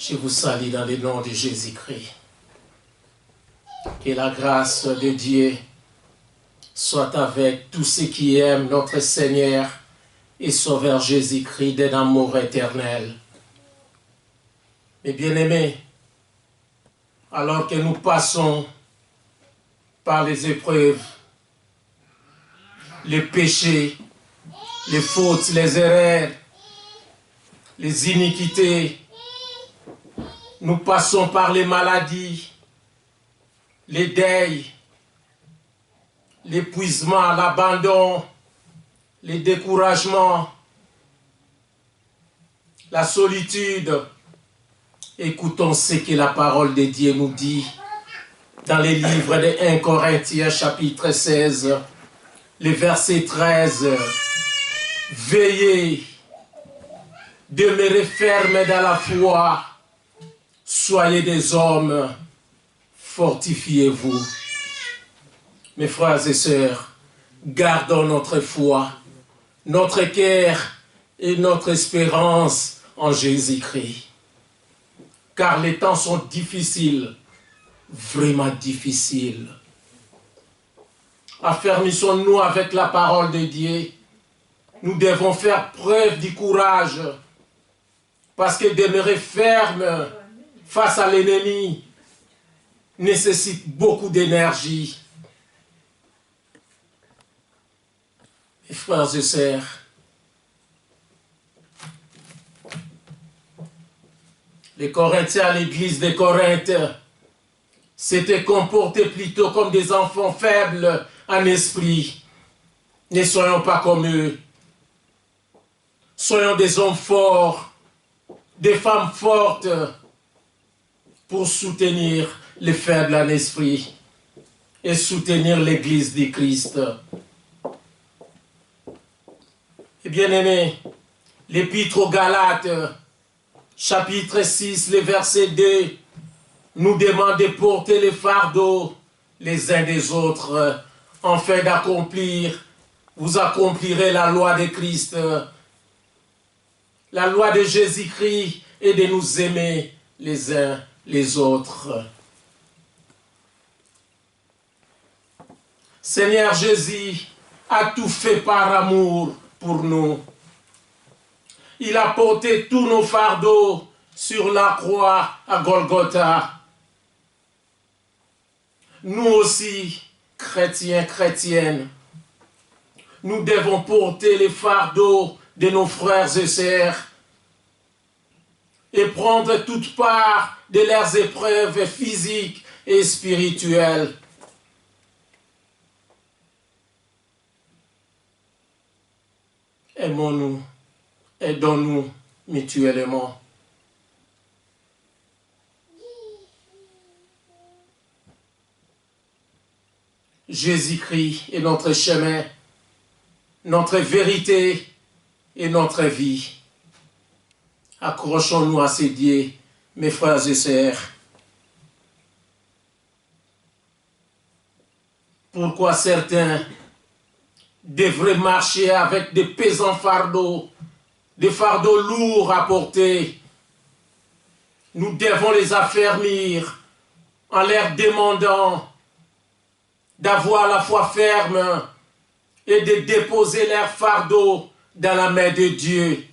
Je vous salue dans le nom de Jésus-Christ. Que la grâce de Dieu soit avec tous ceux qui aiment notre Seigneur et Sauveur Jésus-Christ d'un amour éternel. Mes bien-aimés, alors que nous passons par les épreuves, les péchés, les fautes, les erreurs, les iniquités, nous passons par les maladies, les deuils, l'épuisement, l'abandon, les découragements, la solitude. Écoutons ce que la parole de Dieu nous dit dans les livres de 1 Corinthiens chapitre 16, le verset 13. Veillez, demeurez fermes dans la foi, soyez des hommes, fortifiez-vous. Mes frères et sœurs, gardons notre foi, notre cœur et notre espérance en Jésus-Christ. Car les temps sont difficiles, vraiment difficiles. Affermissons-nous avec la parole de Dieu. Nous devons faire preuve du courage, parce que demeurer ferme face à l'ennemi nécessite beaucoup d'énergie. Mes frères et sœurs, les Corinthiens, l'église de Corinthe, s'étaient comportés plutôt comme des enfants faibles en esprit. Ne soyons pas comme eux. Soyons des hommes forts, des femmes fortes, pour soutenir les faibles en esprit et soutenir l'église du Christ. Et bien aimés, l'épître aux Galates, chapitre 6, le verset 2, nous demande de porter les fardeaux les uns des autres, afin d'accomplir, vous accomplirez la loi de Christ, la loi de Jésus-Christ, et de nous aimer les uns les autres. Seigneur Jésus a tout fait par amour pour nous. Il a porté tous nos fardeaux sur la croix à Golgotha. Nous aussi, chrétiens, chrétiennes, nous devons porter les fardeaux de nos frères et sœurs et prendre toute part de leurs épreuves physiques et spirituelles. Aimons-nous, aidons-nous mutuellement. Jésus-Christ est notre chemin, notre vérité et notre vie. Accrochons-nous à ces dieux, mes frères et sœurs. Pourquoi certains devraient marcher avec des pesants fardeaux, des fardeaux lourds à porter? Nous devons les affermir en leur demandant d'avoir la foi ferme et de déposer leurs fardeaux dans la main de Dieu.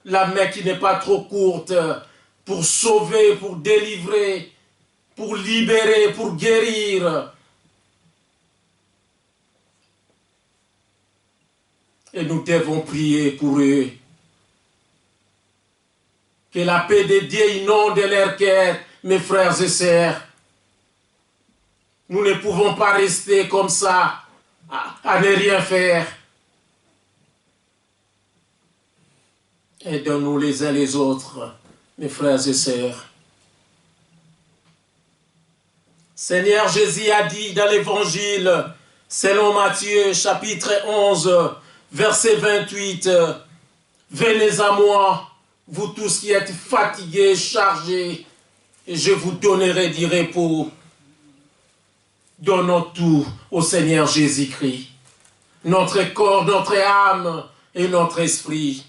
La main qui n'est pas trop courte pour sauver, pour délivrer, pour libérer, pour guérir. Et nous devons prier pour eux. Que la paix de Dieu inonde leur cœur, mes frères et sœurs. Nous ne pouvons pas rester comme ça, à ne rien faire. Aidons-nous les uns les autres, mes frères et sœurs. Seigneur Jésus a dit dans l'Évangile, selon Matthieu, chapitre 11, verset 28, « Venez à moi, vous tous qui êtes fatigués, chargés, et je vous donnerai du repos. » Donnons tout au Seigneur Jésus-Christ, notre corps, notre âme et notre esprit.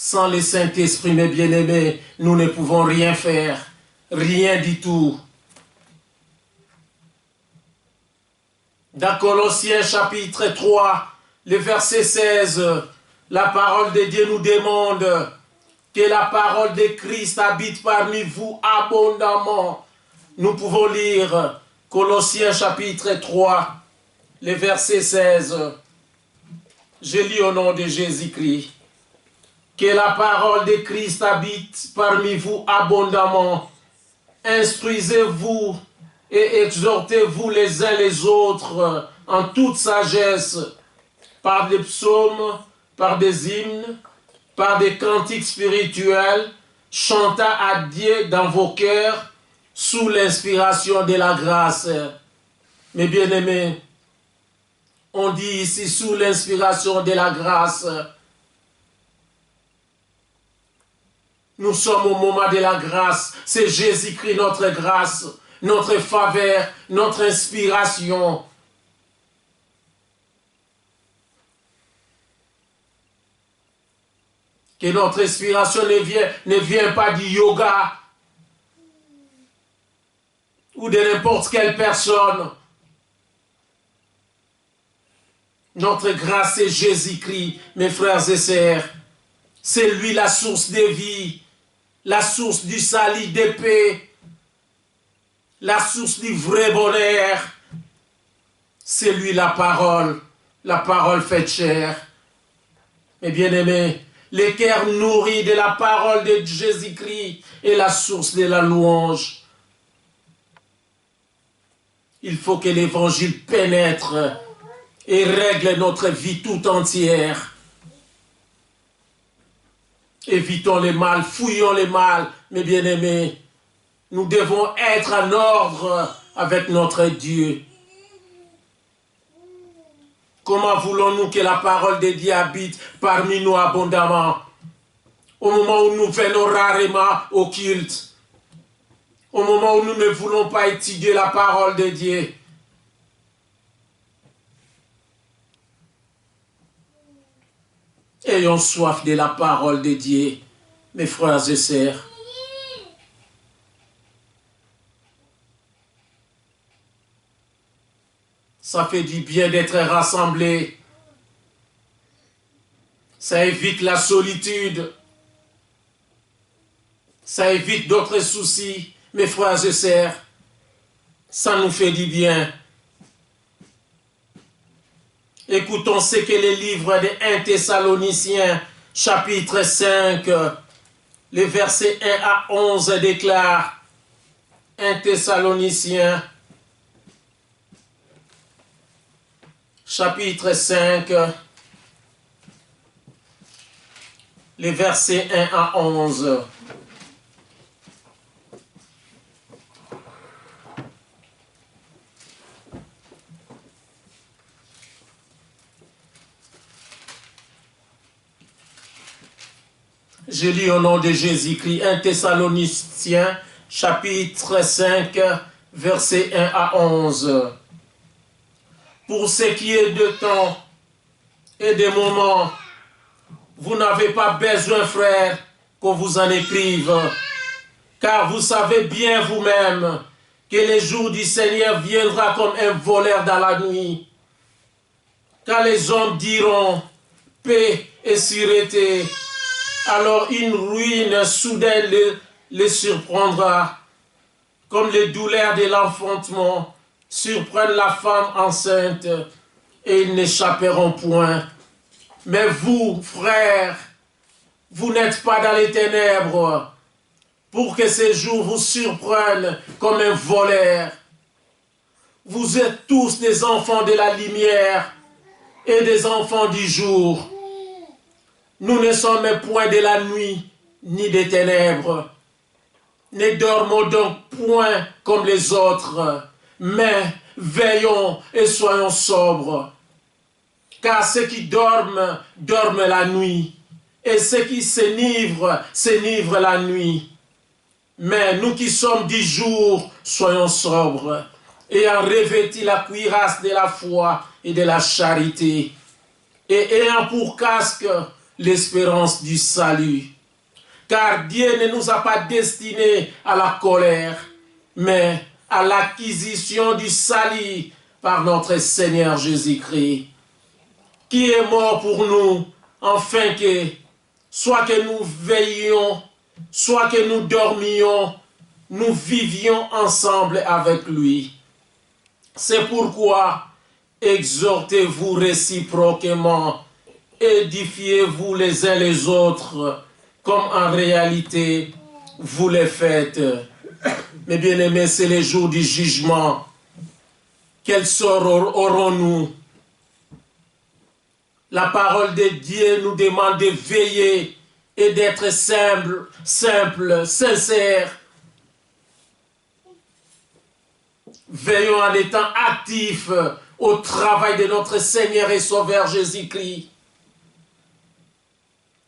Sans le Saint-Esprit, mes bien-aimés, nous ne pouvons rien faire, rien du tout. Dans Colossiens chapitre 3, le verset 16, la parole de Dieu nous demande que la parole de Christ habite parmi vous abondamment. Nous pouvons lire Colossiens chapitre 3, le verset 16. Je lis au nom de Jésus-Christ. Que la parole de Christ habite parmi vous abondamment. Instruisez-vous et exhortez-vous les uns les autres en toute sagesse, par des psaumes, par des hymnes, par des cantiques spirituels, chantant à Dieu dans vos cœurs, sous l'inspiration de la grâce. Mes bien-aimés, on dit ici sous l'inspiration de la grâce. Nous sommes au moment de la grâce. C'est Jésus-Christ notre grâce, notre faveur, notre inspiration. Que notre inspiration ne vient pas du yoga ou de n'importe quelle personne. Notre grâce, c'est Jésus-Christ, mes frères et sœurs. C'est lui la source de vie, la source du salut, de paix, la source du vrai bonheur. C'est lui la parole faite chair. Mes bien-aimés, le cœur nourri de la parole de Jésus-Christ est la source de la louange. Il faut que l'évangile pénètre et règle notre vie tout entière. Évitons le mal, fouillons le mal, mes bien-aimés. Nous devons être en ordre avec notre Dieu. Comment voulons-nous que la parole de Dieu habite parmi nous abondamment? Au moment où nous venons rarement au culte, au moment où nous ne voulons pas étudier la parole de Dieu. Ayons soif de la parole de Dieu, mes frères et sœurs. Ça fait du bien d'être rassemblés. Ça évite la solitude. Ça évite d'autres soucis, mes frères et sœurs. Ça nous fait du bien. Écoutons ce que le livre de 1 Thessaloniciens, chapitre 5, les versets 1 à 11 déclare. 1 Thessaloniciens, chapitre 5, les versets 1 à 11. Je lis au nom de Jésus-Christ, 1 Thessaloniciens, chapitre 5, versets 1 à 11. Pour ce qui est de temps et de moments, vous n'avez pas besoin, frères, qu'on vous en écrive, car vous savez bien vous-même que le jour du Seigneur viendra comme un voleur dans la nuit. Car les hommes diront paix et sûreté, alors une ruine soudaine les surprendra, comme les douleurs de l'enfantement surprennent la femme enceinte, et ils n'échapperont point. Mais vous, frères, vous n'êtes pas dans les ténèbres, pour que ces jours vous surprennent comme un voleur. Vous êtes tous des enfants de la lumière et des enfants du jour. Nous ne sommes point de la nuit, ni des ténèbres. Ne dormons donc point comme les autres, mais veillons et soyons sobres. Car ceux qui dorment, dorment la nuit, et ceux qui s'enivrent, s'enivrent la nuit. Mais nous qui sommes du jour, soyons sobres, ayant revêti la cuirasse de la foi et de la charité, et ayant pour casque l'espérance du salut. Car Dieu ne nous a pas destinés à la colère, mais à l'acquisition du salut par notre Seigneur Jésus-Christ, qui est mort pour nous, afin que, soit que nous veillions, soit que nous dormions, nous vivions ensemble avec lui. C'est pourquoi, exhortez-vous réciproquement, édifiez-vous les uns les autres, comme en réalité vous le faites. Mes bien-aimés, c'est le jour du jugement. Quel sort aurons-nous? La parole de Dieu nous demande de veiller et d'être simple, sincère. Veillons en étant actifs au travail de notre Seigneur et Sauveur Jésus-Christ.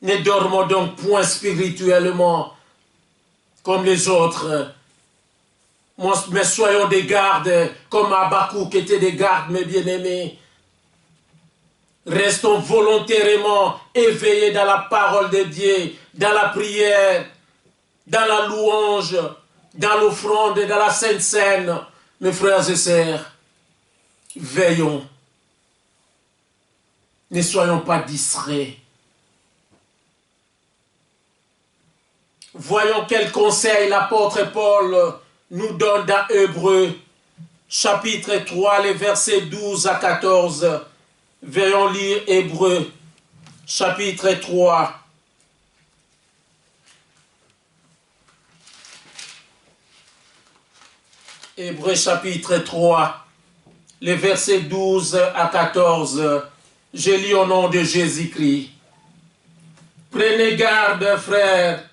Ne dormons donc point spirituellement comme les autres, mais soyons des gardes comme Habakkuk était des gardes, mes bien-aimés. Restons volontairement éveillés dans la parole de Dieu, dans la prière, dans la louange, dans l'offrande, dans la Sainte Seine. Mes frères et sœurs, veillons. Ne soyons pas distraits. Voyons quel conseil l'apôtre Paul nous donne dans Hébreux, chapitre 3, les versets 12 à 14. Veillons lire Hébreux, chapitre 3. Hébreux, chapitre 3, les versets 12 à 14. Je lis au nom de Jésus-Christ. Prenez garde, frères,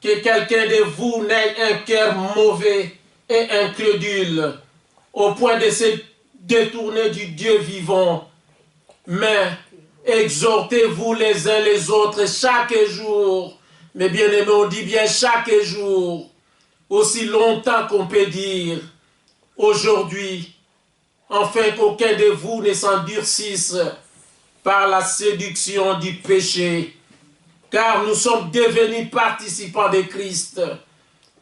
que quelqu'un de vous n'ait un cœur mauvais et incrédule, au point de se détourner du Dieu vivant. Mais exhortez-vous les uns les autres chaque jour, mais bien aimé, on dit bien chaque jour, aussi longtemps qu'on peut dire aujourd'hui, afin qu'aucun de vous ne s'endurcisse par la séduction du péché, car nous sommes devenus participants de Christ,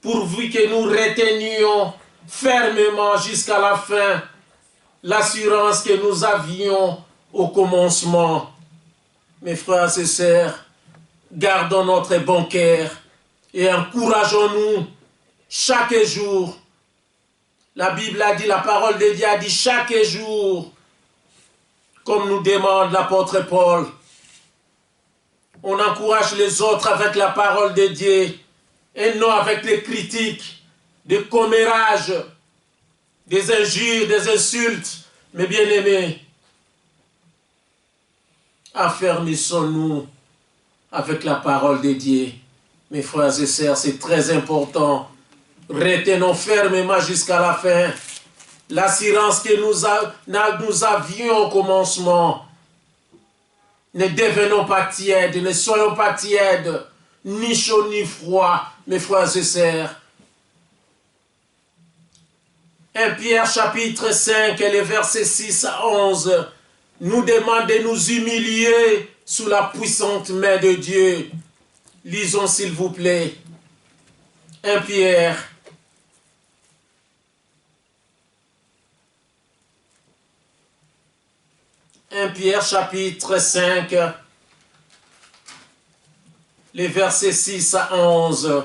pourvu que nous retenions fermement jusqu'à la fin l'assurance que nous avions au commencement. Mes frères et sœurs, gardons notre bon cœur et encourageons-nous chaque jour. La Bible a dit, la parole de Dieu a dit chaque jour, comme nous demande l'apôtre Paul. On encourage les autres avec la parole de Dieu et non avec les critiques, des commérages, des injures, des insultes. Mais bien aimés, affermissons-nous avec la parole de Dieu. Mes frères et sœurs, c'est très important. Retenons fermement jusqu'à la fin l'assurance que nous avions au commencement. Ne devenons pas tièdes, ne soyons pas tièdes, ni chauds ni froids, mes frères et sœurs. 1 Pierre chapitre 5, les versets 6 à 11, nous demande de nous humilier sous la puissante main de Dieu. Lisons s'il vous plaît. 1 Pierre. Pierre chapitre 5, les versets 6 à 11.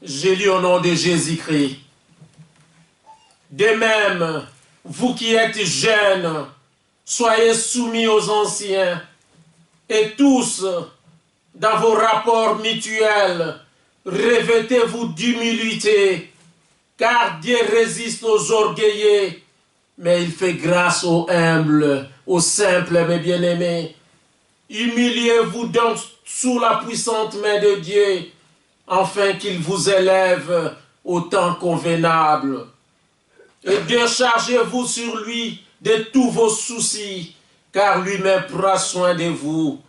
Je lis au nom de Jésus-Christ. De même, vous qui êtes jeunes, soyez soumis aux anciens, et tous, dans vos rapports mutuels, revêtez-vous d'humilité, car Dieu résiste aux orgueilleux, mais il fait grâce aux humbles, aux simples, mes bien-aimés. Humiliez-vous donc sous la puissante main de Dieu, afin qu'il vous élève au temps convenable. Et déchargez-vous sur lui de tous vos soucis, car lui-même prend soin de vous.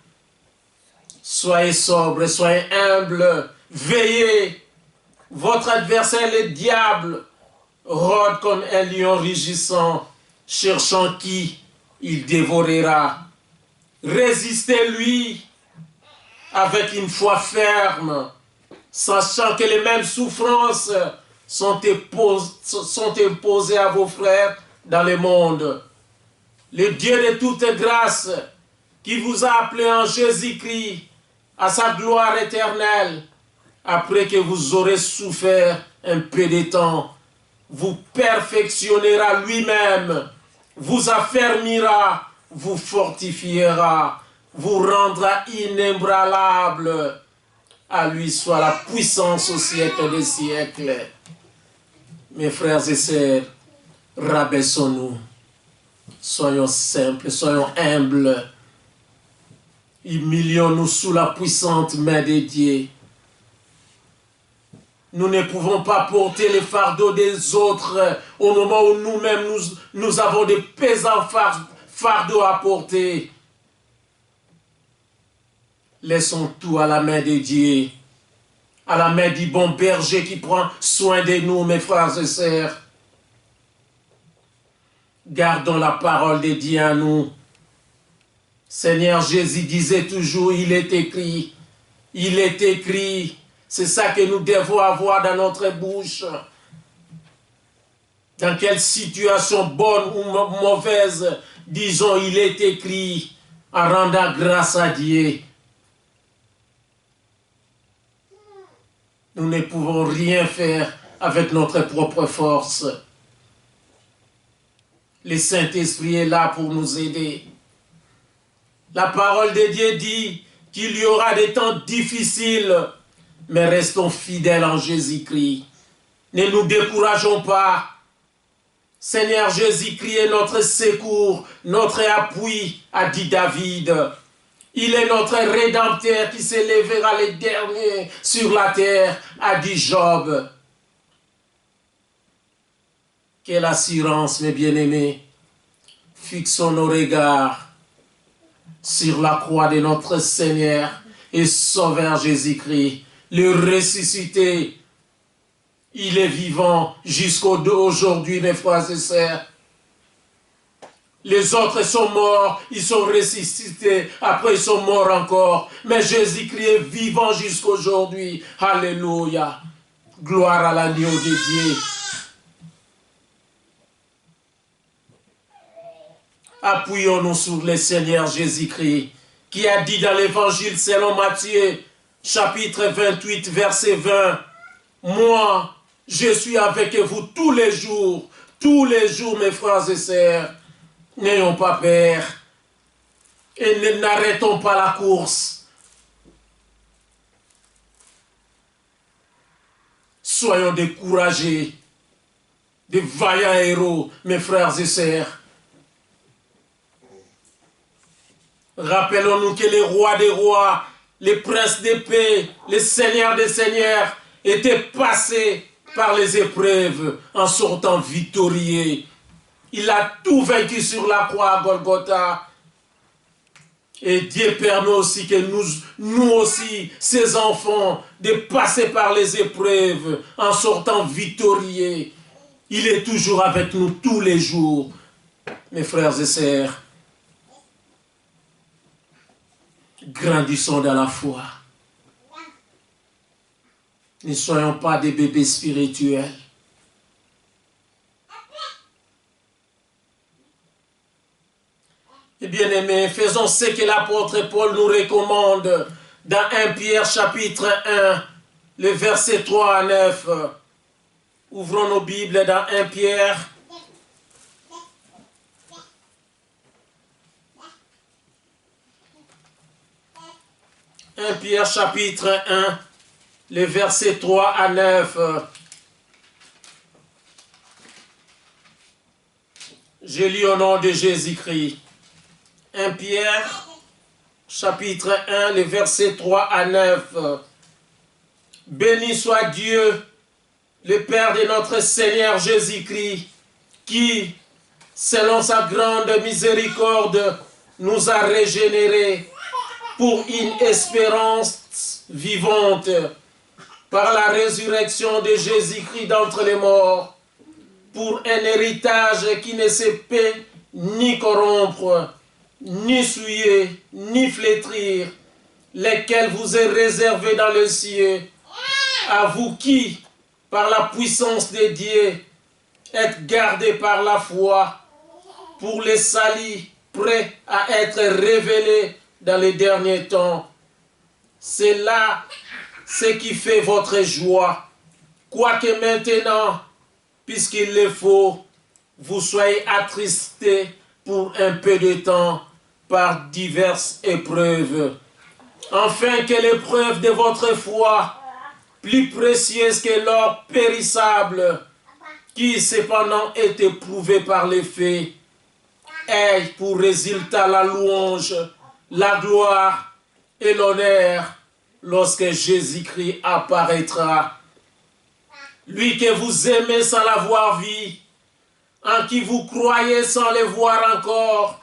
Soyez sobres, soyez humbles, veillez. Votre adversaire, le diable, rôde comme un lion rugissant, cherchant qui il dévorera. Résistez-lui avec une foi ferme, sachant que les mêmes souffrances sont imposées à vos frères dans le monde. Le Dieu de toute grâce, qui vous a appelé en Jésus-Christ à sa gloire éternelle, après que vous aurez souffert un peu de temps, vous perfectionnera lui-même, vous affermira, vous fortifiera, vous rendra inébranlable. À lui soit la puissance au siècle des siècles. Mes frères et sœurs, rabaissons-nous. Soyons simples, soyons humbles. Humilions-nous sous la puissante main de Dieu. Nous ne pouvons pas porter les fardeaux des autres au moment où nous-mêmes nous avons des pesants fardeaux à porter. Laissons tout à la main de Dieu, à la main du bon berger qui prend soin de nous, mes frères et sœurs. Gardons la parole de Dieu à nous. Seigneur Jésus disait toujours, il est écrit, il est écrit. C'est ça que nous devons avoir dans notre bouche. Dans quelle situation bonne ou mauvaise, disons, il est écrit, en rendant grâce à Dieu. Nous ne pouvons rien faire avec notre propre force. Le Saint-Esprit est là pour nous aider. La parole de Dieu dit qu'il y aura des temps difficiles, mais restons fidèles en Jésus-Christ. Ne nous décourageons pas. Seigneur Jésus-Christ est notre secours, notre appui, a dit David. Il est notre Rédempteur qui s'élèvera le dernier sur la terre, a dit Job. Quelle assurance, mes bien-aimés. Fixons nos regards sur la croix de notre Seigneur et Sauveur Jésus-Christ, le ressuscité. Il est vivant jusqu'aujourd'hui, mes frères et sœurs. Les autres sont morts, ils sont ressuscités, après ils sont morts encore. Mais Jésus-Christ est vivant jusqu'aujourd'hui. Alléluia. Gloire à l'agneau de Dieu. Appuyons-nous sur le Seigneur Jésus-Christ, qui a dit dans l'évangile selon Matthieu, chapitre 28, verset 20, « Moi, je suis avec vous tous les jours, mes frères et sœurs. N'ayons pas peur et n'arrêtons pas la course. Soyons découragés, des vaillants héros, mes frères et sœurs. Rappelons-nous que les rois des rois, les princes des paix, les seigneurs des seigneurs étaient passés par les épreuves en sortant victorieux. Il a tout vaincu sur la croix à Golgotha. Et Dieu permet aussi que nous aussi, ses enfants, de passer par les épreuves en sortant victorieux. Il est toujours avec nous tous les jours, mes frères et sœurs. Grandissons dans la foi. Ne soyons pas des bébés spirituels. Et bien aimés, faisons ce que l'apôtre Paul nous recommande dans 1 Pierre chapitre 1, le verset 3 à 9. Ouvrons nos Bibles dans 1 Pierre. Pierre chapitre 1, les versets 3 à 9. Je lis au nom de Jésus-Christ. 1 Pierre chapitre 1, les versets 3 à 9. Béni soit Dieu, le Père de notre Seigneur Jésus-Christ, qui, selon sa grande miséricorde, nous a régénérés pour une espérance vivante, par la résurrection de Jésus-Christ d'entre les morts, pour un héritage qui ne se peut ni corrompre, ni souiller, ni flétrir, lesquels vous est réservé dans le ciel, à vous qui, par la puissance de Dieu, êtes gardés par la foi, pour les salis prêts à être révélés dans les derniers temps. C'est là ce qui fait votre joie, quoique maintenant, puisqu'il le faut, vous soyez attristés pour un peu de temps par diverses épreuves, afin que l'épreuve de votre foi, plus précieuse que l'or périssable, qui cependant est éprouvé par les faits, ait pour résultat la louange, la gloire et l'honneur lorsque Jésus-Christ apparaîtra. Lui que vous aimez sans l'avoir vu, en qui vous croyez sans le voir encore,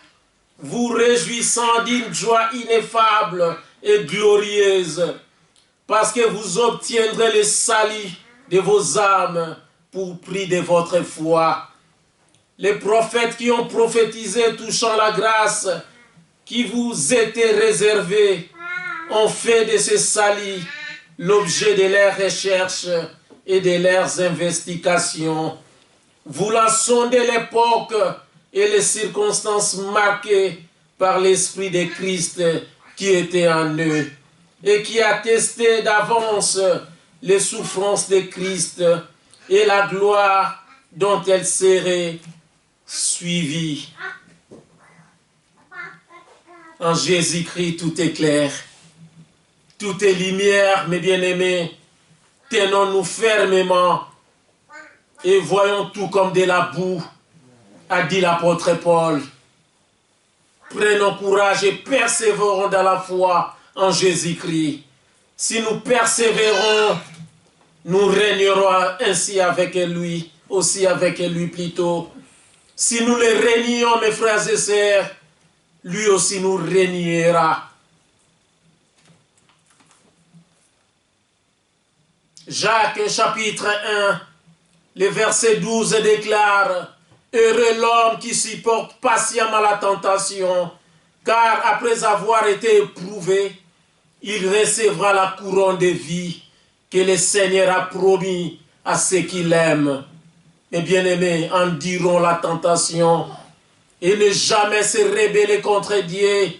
vous réjouissant d'une joie ineffable et glorieuse, parce que vous obtiendrez le salut de vos âmes pour prix de votre foi. Les prophètes qui ont prophétisé touchant la grâce qui vous était réservée ont fait de ce salut l'objet de leurs recherches et de leurs investigations, voulant sonder l'époque et les circonstances marquées par l'Esprit de Christ qui était en eux et qui attestait d'avance les souffrances de Christ et la gloire dont elles seraient suivies. En Jésus-Christ, tout est clair, tout est lumière, mes bien-aimés. Tenons-nous fermement et voyons tout comme de la boue, a dit l'apôtre Paul. Prenons courage et persévérons dans la foi en Jésus-Christ. Si nous persévérons, nous régnerons ainsi avec lui, aussi avec lui plutôt. Si nous le régnons, mes frères et sœurs, lui aussi nous régnera. Jacques chapitre 1, le verset 12 déclare: heureux l'homme qui supporte patiemment la tentation, car après avoir été éprouvé, il recevra la couronne de vie que le Seigneur a promis à ceux qui l'aiment. Mes bien-aimés, endurons la tentation et ne jamais se rebeller contre Dieu,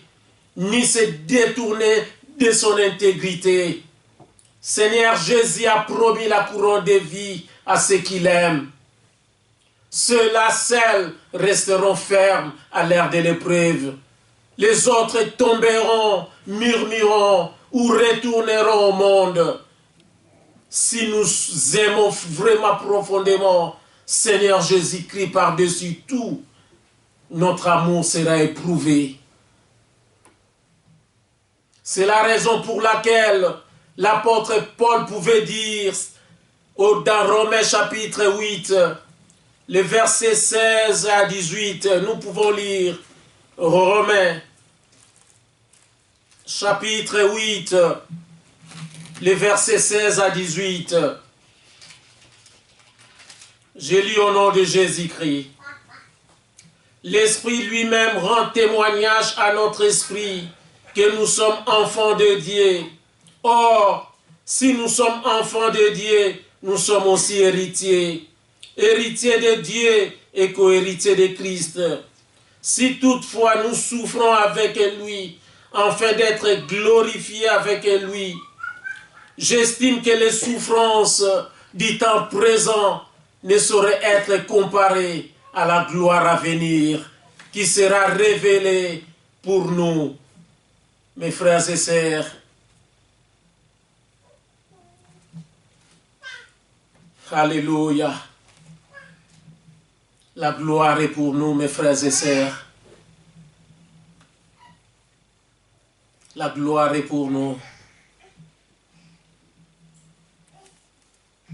ni se détourner de son intégrité. Seigneur Jésus a promis la couronne de vie à ceux qui l'aiment. Ceux-là seuls resteront fermes à l'heure de l'épreuve. Les autres tomberont, murmureront ou retourneront au monde. Si nous aimons vraiment profondément Seigneur Jésus-Christ par-dessus tout, notre amour sera éprouvé. C'est la raison pour laquelle l'apôtre Paul pouvait dire dans Romains chapitre 8, les versets 16 à 18, nous pouvons lire Romains chapitre 8, les versets 16 à 18. Je lis au nom de Jésus-Christ. L'Esprit lui-même rend témoignage à notre esprit que nous sommes enfants de Dieu. Or, si nous sommes enfants de Dieu, nous sommes aussi héritiers. Héritiers de Dieu et co-héritiers de Christ. Si toutefois nous souffrons avec lui, afin d'être glorifiés avec lui, j'estime que les souffrances du temps présent ne sauraient être comparées à la gloire à venir, qui sera révélée pour nous. Mes frères et sœurs, alléluia. La gloire est pour nous, mes frères et sœurs. La gloire est pour nous.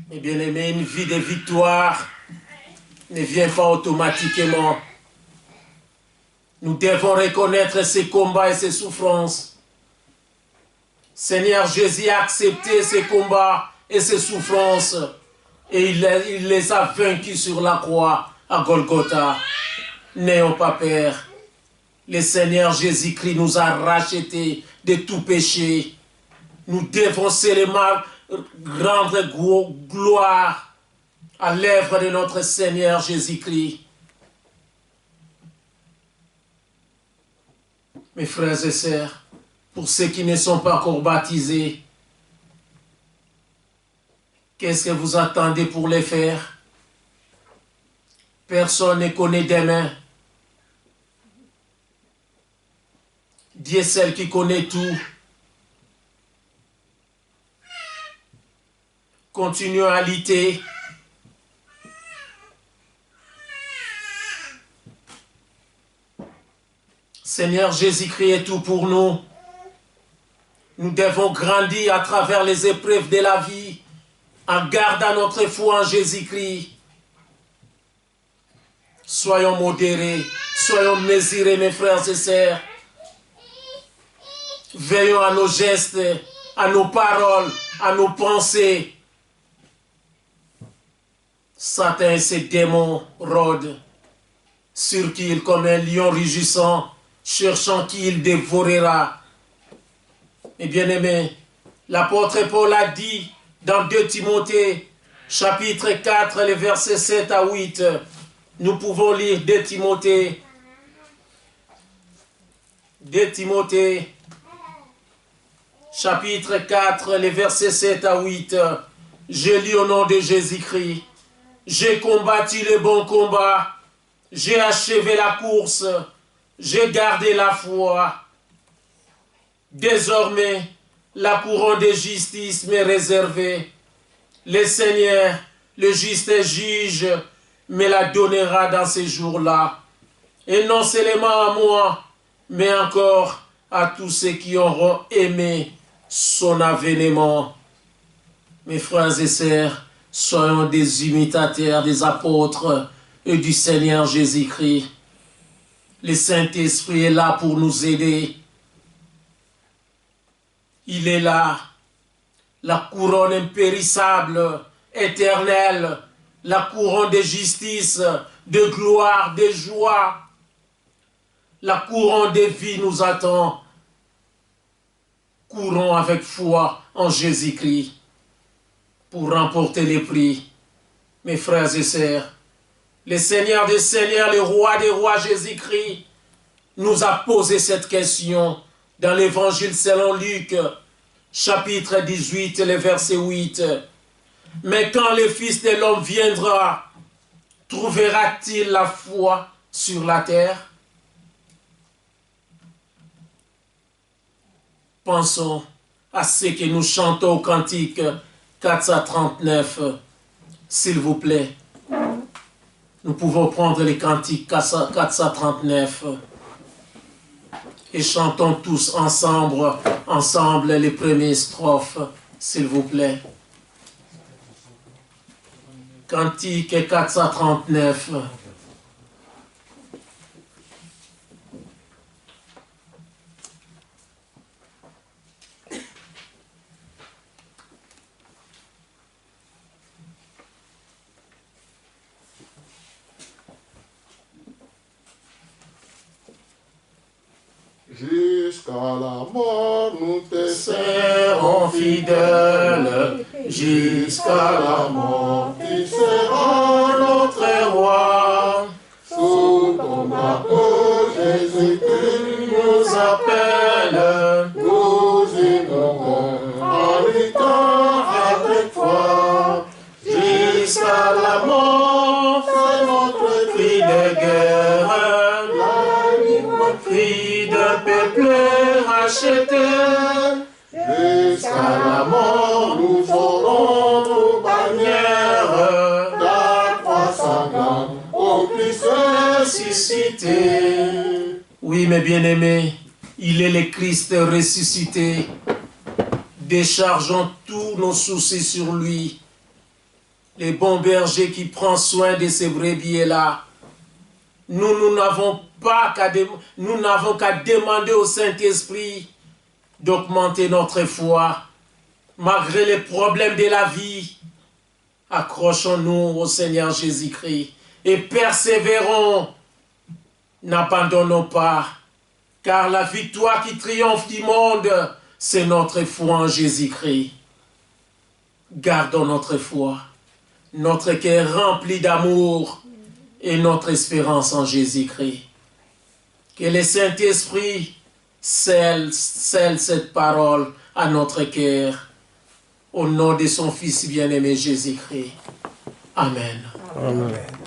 Mes bien-aimés, une vie de victoire ne vient pas automatiquement. Nous devons reconnaître ces combats et ces souffrances. Seigneur Jésus a accepté ces combats et ces souffrances et il les a vaincus sur la croix à Golgotha. N'ayons pas peur. Le Seigneur Jésus-Christ nous a rachetés de tout péché. Nous devons seulement rendre gloire à l'œuvre de notre Seigneur Jésus-Christ. Mes frères et sœurs, pour ceux qui ne sont pas encore baptisés, qu'est-ce que vous attendez pour les faire? Personne ne connaît demain. Dieu est celle qui connaît tout. Continuons à lutter. Seigneur Jésus-Christ est tout pour nous. Nous devons grandir à travers les épreuves de la vie en gardant notre foi en Jésus-Christ. Soyons modérés, soyons mesurés, mes frères et sœurs. Veillons à nos gestes, à nos paroles, à nos pensées. Satan et ses démons rôdent sur qui il comme un lion rugissant, cherchant qui il dévorera. Et bien aimé, l'apôtre Paul a dit dans 2 Timothée, chapitre 4, les versets 7 à 8, nous pouvons lire 2 Timothée, chapitre 4, les versets 7 à 8. Je lis au nom de Jésus-Christ. J'ai combattu le bon combat, j'ai achevé la course, j'ai gardé la foi. Désormais, la couronne de justice m'est réservée. Le Seigneur, le juste juge, me la donnera dans ces jours-là. Et non seulement à moi, mais encore à tous ceux qui auront aimé son avènement. Mes frères et sœurs, soyons des imitateurs des apôtres et du Seigneur Jésus-Christ. Le Saint-Esprit est là pour nous aider. Il est là, la couronne impérissable, éternelle, la couronne de justice, de gloire, de joie. La couronne de vie nous attend. Courons avec foi en Jésus-Christ pour remporter les prix. Mes frères et sœurs, le Seigneur des Seigneurs, le Roi des Rois, Jésus-Christ, nous a posé cette question dans l'Évangile selon Luc, chapitre 18, le verset 8. Mais quand le Fils de l'homme viendra, trouvera-t-il la foi sur la terre? Pensons à ce que nous chantons au cantique 439, s'il vous plaît. Nous pouvons prendre les cantiques 439 et chantons tous ensemble les premières strophes, s'il vous plaît. Cantique 439. Jusqu'à la mort, nous te serons fidèles, jusqu'à la mort, tu seras notre roi. sous ton drapeau, Jésus-Christ Nous appelle, nous ignorons en luttant avec foi. jusqu'à la mort, C'est notre cri de guerre, cri d'un peuple racheté. jusqu'à la mort, nous ferons nos bannières. Ta croix sanglante, ô Christ ressuscité. Oui, mes bien-aimés, il est le Christ ressuscité. Déchargeons tous nos soucis sur lui. Le bon berger qui prend soin de ses brebis est là. Nous n'avons qu'à demander au Saint-Esprit d'augmenter notre foi. Malgré les problèmes de la vie, accrochons-nous au Seigneur Jésus-Christ et persévérons. N'abandonnons pas car la victoire qui triomphe du monde, c'est notre foi en Jésus-Christ. Gardons notre foi, notre cœur rempli d'amour et notre espérance en Jésus-Christ. Que le Saint-Esprit scelle cette parole à notre cœur, au nom de son Fils bien-aimé Jésus-Christ. Amen. Amen.